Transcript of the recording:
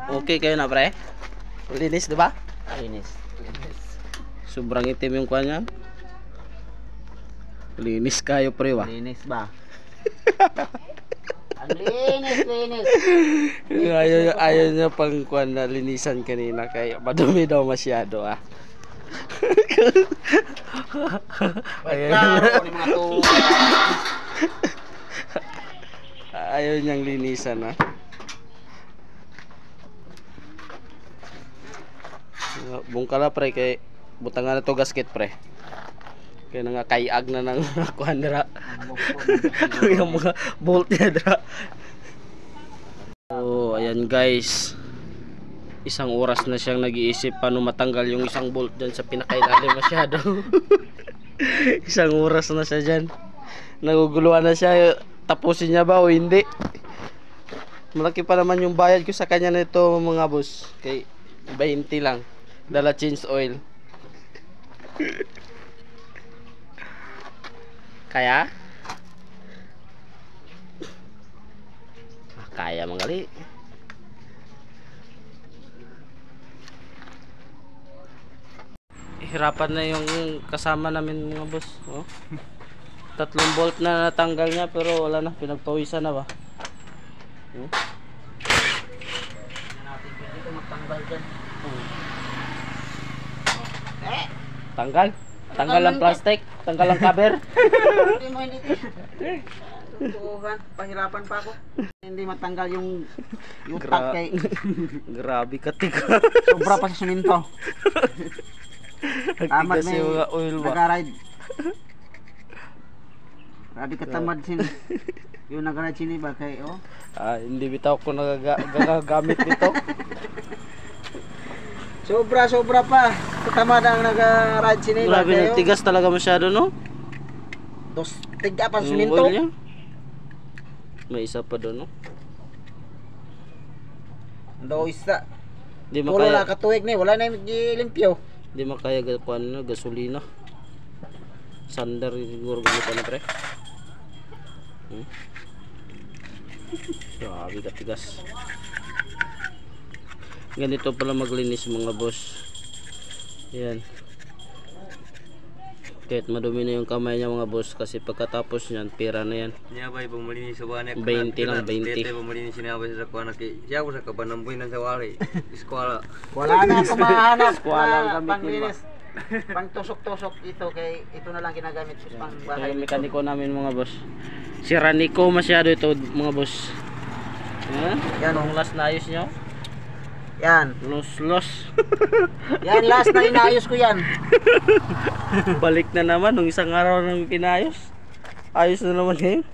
Okay kayo na pre? Linis diba? Linis. Sobrang itim yung kuha niya. Linis kayo pre ba? Linis ba? Ang linis. Ayaw niya pang kuha na linisan kanina kaya madumi daw masyado ah. Ayaw niyang linisan ah. Bungkala pre kay butangan na to gasket pre. Kaya nga kayag na ng kuhan dira. Yung mga bolt niya dira. So ayan guys. Isang oras na siyang nag-iisip paano matanggal yung isang bolt dyan sa pinakailalim masyado. Isang oras na siya dyan. Naguguluhan na siya. Tapusin niya ba o hindi? Malaki pa naman yung bayad ko sa kanya nito mga boss. Kay 20 lang. Dala change oil. Kaya? Kaya manggali. Hirapan na yung kasama namin mga boss. Oh. 3 bolt na natanggal niya pero wala na. Pinagpawisan na ba? Hmm? Natin pwede magtanggal dyan. Tanggal? Tanggal ang plastic? Tanggal ang cover? Hindi mo hindi. Tuhan, pahirapan pa ako. Hindi matanggal yung tag kay. Grabe katik. Sobra pa sa siminto. Tamad na yung oil ba? nag-ride. Grabe katamad sin. Yung nag-ride sin ba kay oh. Hindi bitaw ko nagagamit nito. Sobra pa. Katamad ang nag-ride sin ba Grabe kay. nagtigas talaga masyado no? Tiga pa sa Yung siminto. oil niya. May isa pa doon no? Do isa. Di Wala makaya. na katuig ni, wala na gilimpyo. Di makaya gapuan no, gasolina. Sander siguro ganito na pre. Grabe katigas. Ganito pala maglinis mga boss. Yan. Kahit madumi na yung kamay niya mga boss kasi pagkatapos niyan pera na yan. Niya ba ibang malinis sa banak? 20 lang 20. Tete ba malinis niya ba sa kuan kay siya ko sa kabanamboy nang sa wali. Eskwela. Wala na ako mahanap. Eskwela ang gamit panglinis. Pang tusok-tusok ito kay ito na lang ginagamit sa pang bahay. Yung mekaniko namin mga boss. Si Ranico masyado ito mga boss. Yan Ang last na ayos nyo. Yan. Los. Yan last na inayos ko yan. Balik na naman nung isang araw nang pinayos. Ayos na naman ngayon.